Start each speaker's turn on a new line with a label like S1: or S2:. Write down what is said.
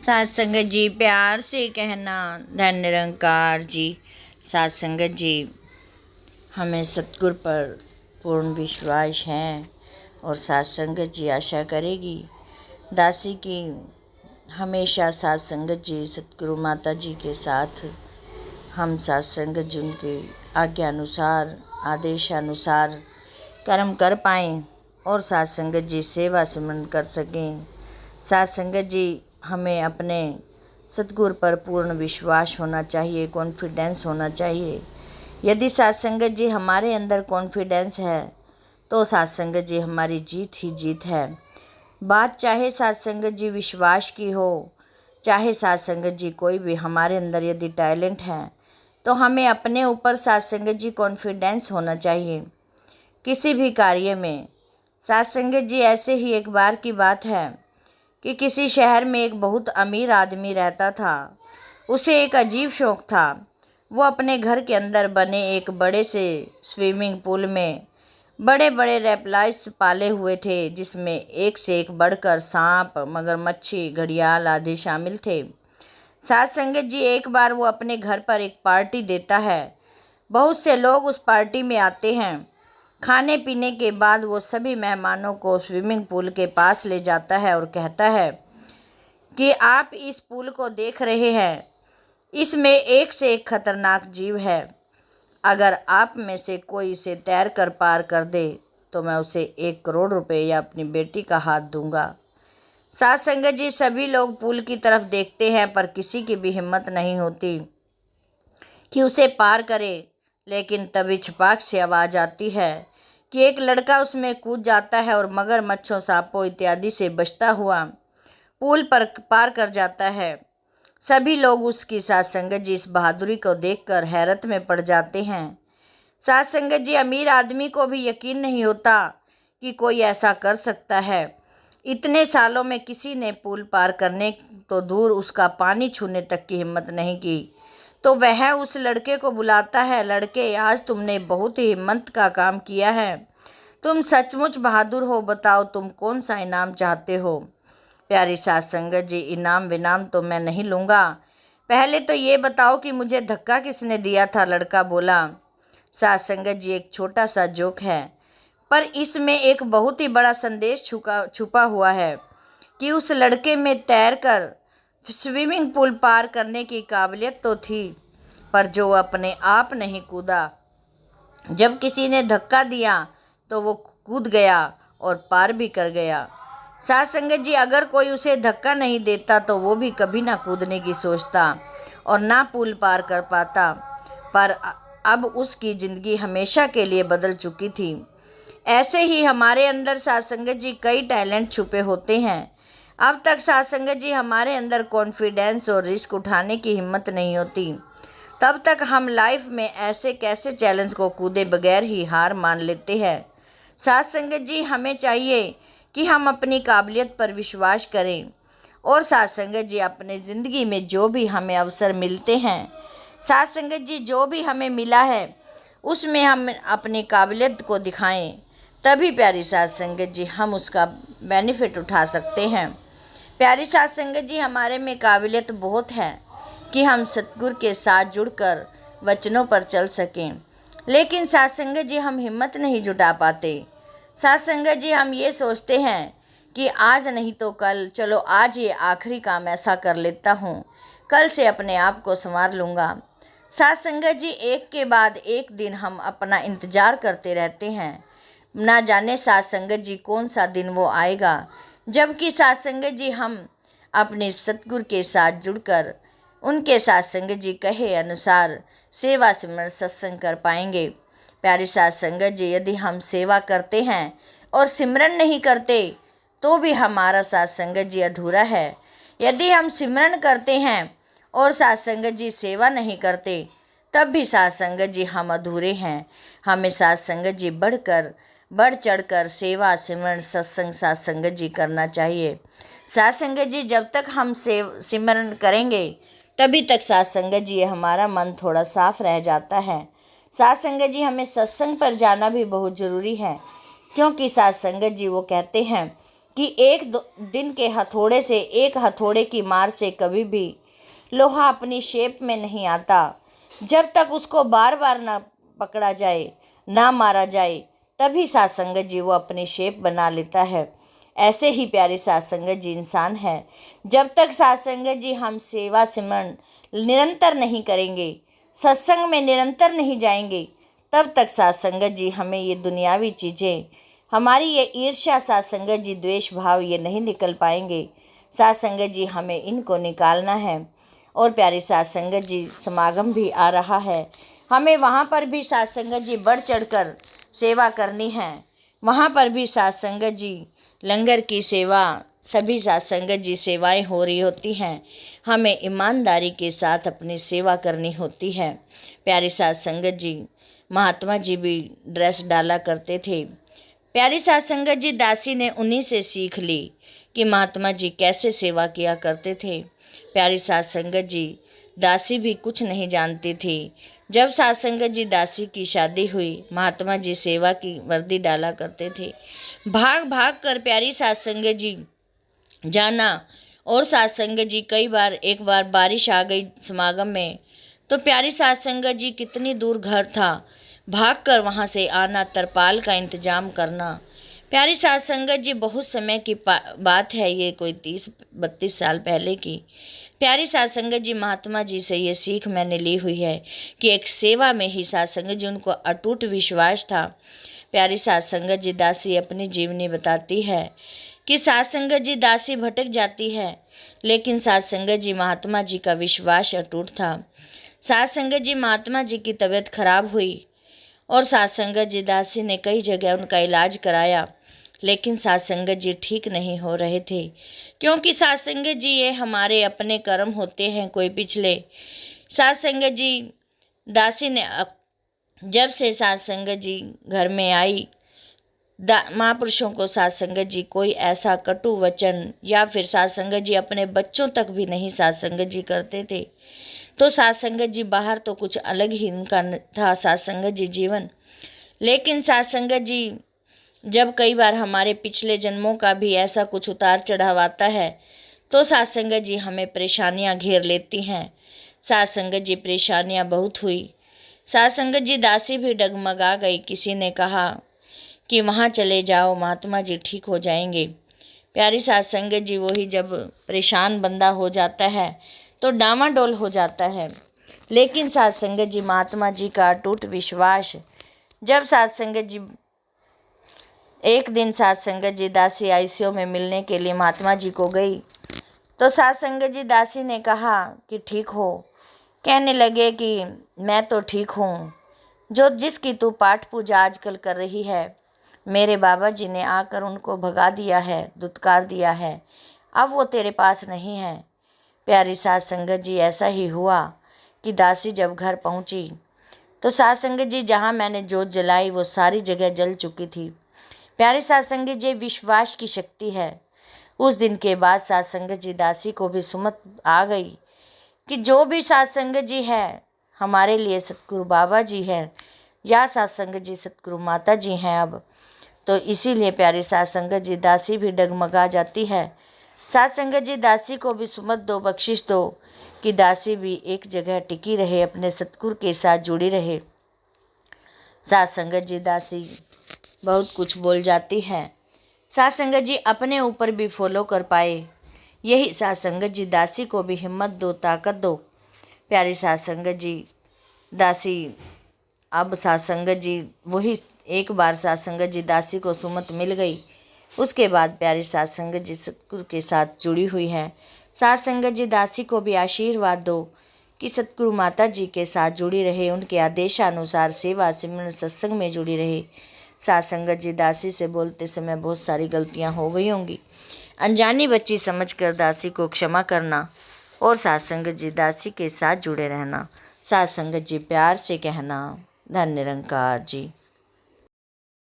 S1: साथ संगत जी प्यार से कहना धन निरंकार जी। साथ संगत जी, हमें सतगुरु पर पूर्ण विश्वास है और साथ संगत जी आशा करेगी दासी की हमेशा साथ संगत जी सतगुरु माता जी के साथ हम साथ संगत जी उनके आज्ञानुसार आदेशानुसार कर्म कर पाएँ और साथ संगत जी सेवा सुमन कर सकें। साथ संगत जी, हमें अपने सतगुरु पर पूर्ण विश्वास होना चाहिए, कॉन्फिडेंस होना चाहिए। यदि साथ संगत जी हमारे अंदर कॉन्फिडेंस है तो साथ संगत जी हमारी जीत ही जीत है। बात चाहे साथ संगत जी विश्वास की हो, चाहे साथ संगत जी कोई भी हमारे अंदर यदि टैलेंट है तो हमें अपने ऊपर साथ संगत जी कॉन्फिडेंस होना चाहिए किसी भी कार्य में। साथ संगत जी, ऐसे ही एक बार की बात है कि किसी शहर में एक बहुत अमीर आदमी रहता था। उसे एक अजीब शौक़ था। वो अपने घर के अंदर बने एक बड़े से स्विमिंग पूल में बड़े बड़े रेप्टाइल्स पाले हुए थे, जिसमें एक से एक बढ़कर सांप, मगरमच्छी, घड़ियाल आदि शामिल थे। साथ संगत जी, एक बार वो अपने घर पर एक पार्टी देता है। बहुत से लोग उस पार्टी में आते हैं। खाने पीने के बाद वो सभी मेहमानों को स्विमिंग पूल के पास ले जाता है और कहता है कि आप इस पूल को देख रहे हैं, इसमें एक से एक खतरनाक जीव है। अगर आप में से कोई इसे तैर कर पार कर दे तो मैं उसे 1 करोड़ रुपए या अपनी बेटी का हाथ दूंगा। साथ संगत जी, सभी लोग पूल की तरफ देखते हैं पर किसी की भी हिम्मत नहीं होती कि उसे पार करे। लेकिन तभी छपाक से आवाज़ आती है कि एक लड़का उसमें कूद जाता है और मगरमच्छों, सांपों इत्यादि से बचता हुआ पूल पर पार कर जाता है। सभी लोग उसकी साथ संगत जी इस बहादुरी को देखकर हैरत में पड़ जाते हैं। साथ संगत जी, अमीर आदमी को भी यकीन नहीं होता कि कोई ऐसा कर सकता है। इतने सालों में किसी ने पुल पार करने तो दूर उसका पानी छूने तक की हिम्मत नहीं की। तो वह उस लड़के को बुलाता है, लड़के, आज तुमने बहुत ही हिम्मत का काम किया है। तुम सचमुच बहादुर हो, बताओ तुम कौन सा इनाम चाहते हो। प्यारी साथ संगत जी, इनाम विनाम तो मैं नहीं लूँगा, पहले तो ये बताओ कि मुझे धक्का किसने दिया था। लड़का बोला, साथ संगत जी, एक छोटा सा जोक है पर इसमें एक बहुत ही बड़ा संदेश छुपा हुआ है कि उस लड़के में तैरकर स्विमिंग पूल पार करने की काबिलियत तो थी, पर जो अपने आप नहीं कूदा। जब किसी ने धक्का दिया तो वो कूद गया और पार भी कर गया। साथ संगत जी, अगर कोई उसे धक्का नहीं देता तो वो भी कभी ना कूदने की सोचता और ना पुल पार कर पाता। पर अब उसकी ज़िंदगी हमेशा के लिए बदल चुकी थी। ऐसे ही हमारे अंदर साथ संगत जी कई टैलेंट छुपे होते हैं। अब तक साथ संगत जी हमारे अंदर कॉन्फिडेंस और रिस्क उठाने की हिम्मत नहीं होती, तब तक हम लाइफ में ऐसे कैसे चैलेंज को कूदे बगैर ही हार मान लेते हैं। साथ संगत जी, हमें चाहिए कि हम अपनी काबिलियत पर विश्वास करें और साथ संगत जी अपने ज़िंदगी में जो भी हमें अवसर मिलते हैं, साथ संगत जी जो भी हमें मिला है उसमें हम अपनी काबिलियत को दिखाएं, तभी प्यारी साथ संगत जी हम उसका बेनिफिट उठा सकते हैं। प्यारी साथ संगत जी, हमारे में काबिलियत बहुत है कि हम सतगुरु के साथ जुड़कर वचनों पर चल सकें, लेकिन साथ संगत जी हम हिम्मत नहीं जुटा पाते। साथ संगत जी, हम ये सोचते हैं कि आज नहीं तो कल, चलो आज ये आखिरी काम ऐसा कर लेता हूँ, कल से अपने आप को संवार लूँगा। साथ संगत जी, एक के बाद एक दिन हम अपना इंतज़ार करते रहते हैं, ना जाने साथ संगत जी कौन सा दिन वो आएगा जबकि साथ संगत जी हम अपने सतगुरु के साथ जुड़कर उनके साथ संगत जी कहे अनुसार सेवा सिमरन सत्संग कर पाएंगे। प्यारी साथ संगत जी, यदि हम सेवा करते हैं और सिमरन नहीं करते तो भी हमारा साथ संगत जी अधूरा है। यदि हम सिमरन करते हैं और साथ संगत जी सेवा नहीं करते तब भी साथ संगत जी हम अधूरे हैं। हमें साथ संगत जी बढ़ चढ़कर सेवा सिमरन सत्संग साथ संगत जी करना चाहिए। साथ संगत जी, जब तक हम सिमरन करेंगे तभी तक साथ संगत जी हमारा मन थोड़ा साफ रह जाता है। साथ संगत जी, हमें सत्संग पर जाना भी बहुत ज़रूरी है, क्योंकि साथ संगत जी वो कहते हैं कि एक दिन के हथौड़े से, एक हथौड़े की मार से कभी भी लोहा अपनी शेप में नहीं आता। जब तक उसको बार बार ना पकड़ा जाए, ना मारा जाए, तभी साथ संगत जी वो अपनी शेप बना लेता है। ऐसे ही प्यारे साथ संगत जी इंसान है। जब तक साथ संगत जी हम सेवा सिमरन निरंतर नहीं करेंगे, सत्संग में निरंतर नहीं जाएंगे, तब तक साथ संगत जी हमें ये दुनियावी चीज़ें, हमारी ये ईर्ष्या, साथ संगत जी द्वेष भाव, ये नहीं निकल पाएंगे। साथ संगत जी हमें इनको निकालना है। और प्यारे साथ संगत जी समागम भी आ रहा है, हमें वहाँ पर भी साथ संगत जी बढ़ चढ़कर सेवा करनी है। वहाँ पर भी साथ संगत जी लंगर की सेवा, सभी साथ संगत जी सेवाएं हो रही होती हैं। हमें ईमानदारी के साथ अपनी सेवा करनी होती है। प्यारे साथ संगत जी महात्मा जी भी ड्रेस डाला करते थे। प्यारी साथ संगत जी दासी ने उन्हीं से सीख ली कि महात्मा जी कैसे सेवा किया करते थे। प्यारी साथ संगत जी दासी भी कुछ नहीं जानती थी। जब साथ संगत जी दासी की शादी हुई, महात्मा जी सेवा की वर्दी डाला करते थे। भाग भाग कर प्यारी साथ संगत जी जाना। और साथ संगत जी कई बार, एक बार बारिश आ गई समागम में, तो प्यारी साथ संगत जी कितनी दूर घर था, भाग कर वहाँ से आना, तरपाल का इंतजाम करना। प्यारी साथ संगत जी बहुत समय की बात है, ये कोई 30-32 साल पहले की। प्यारी साथ संगत जी महात्मा जी से ये सीख मैंने ली हुई है कि एक सेवा में ही साथ संगत जी, उनको अटूट विश्वास था। प्यारी साथ संगत जी दासी अपनी जीवनी बताती है कि साथ संगत जी दासी भटक जाती है, लेकिन साथ संगत जी महात्मा जी का विश्वास अटूट था। साथ संगत जी महात्मा जी की तबीयत खराब हुई और साथ संगत जी दासी ने कई जगह उनका इलाज कराया, लेकिन साथ संगत जी ठीक नहीं हो रहे थे। क्योंकि साथ संगत जी ये हमारे अपने कर्म होते हैं, कोई पिछले। साथ संगत जी दासी ने जब से साथ संगत जी घर में आई, महापुरुषों को साथ संगत जी कोई ऐसा कटु वचन, या फिर साथ संगत जी अपने बच्चों तक भी नहीं साथ संगत जी करते थे। तो साथ संगत जी बाहर तो कुछ अलग ही इनका था साथ संगत जी जीवन। लेकिन साथ संगत जी जब कई बार हमारे पिछले जन्मों का भी ऐसा कुछ उतार चढ़ाव आता है, तो साथ संगत जी हमें परेशानियां घेर लेती हैं। साथ संगत जी परेशानियां बहुत हुई। साथ संगत जी दासी भी डगमगा गई। किसी ने कहा कि वहाँ चले जाओ, महात्मा जी ठीक हो जाएंगे। प्यारी साथ संगत जी वही, जब परेशान बंदा हो जाता है तो डामाडोल हो जाता है। लेकिन साथ संगत जी महात्मा जी का अटूट विश्वास। जब साथ संगत जी एक दिन साथ संगत जी दासी आईसीयू में मिलने के लिए महात्मा जी को गई, तो साथ संगत जी दासी ने कहा कि ठीक हो। कहने लगे कि मैं तो ठीक हूँ, जो जिसकी तू पाठ पूजा आजकल कर रही है, मेरे बाबा जी ने आकर उनको भगा दिया है, दुत्कार दिया है, अब वो तेरे पास नहीं है। प्यारी साथ संगत जी ऐसा ही हुआ कि दासी जब घर पहुंची तो साथ संगत जी जहां मैंने जोत जलाई वो सारी जगह जल चुकी थी। प्यारी साथ संगत जी विश्वास की शक्ति है। उस दिन के बाद साथ संगत जी दासी को भी सुमत आ गई कि जो भी साथ संगत जी है हमारे लिए सतगुरु बाबा जी हैं, या साथ संगत जी सतगुरु माता जी हैं अब। तो इसीलिए प्यारी साथ संगत जी दासी भी डगमगा जाती है। साथ संगत जी दासी को भी सुमत दो, बख्शिश दो कि दासी भी एक जगह टिकी रहे, अपने सतगुरु के साथ जुड़ी रहे। साथ संगत जी दासी बहुत कुछ बोल जाती है, साथ संगत जी अपने ऊपर भी फॉलो कर पाए। यही साथ संगत जी दासी को भी हिम्मत दो, ताकत दो। प्यारी साथ संगत जी दासी, अब साथ संगत जी वही, एक बार साथ संगत जी दासी को सुमत मिल गई, उसके बाद प्यारी साथ संगत जी सतगुरु के साथ जुड़ी हुई है। साथ संगत जी दासी को भी आशीर्वाद दो कि सतगुरु माता जी के साथ जुड़ी रहे, उनके आदेशानुसार सेवा सिमरन सत्संग में जुड़ी रहे। साथ संगत जी दासी से बोलते समय बहुत सारी गलतियां हो गई होंगी, अनजानी बच्ची समझकर दासी को क्षमा करना और साथ संगत जी दासी के साथ जुड़े रहना। साथ संगत जी प्यार से कहना, धन्य निरंकार जी।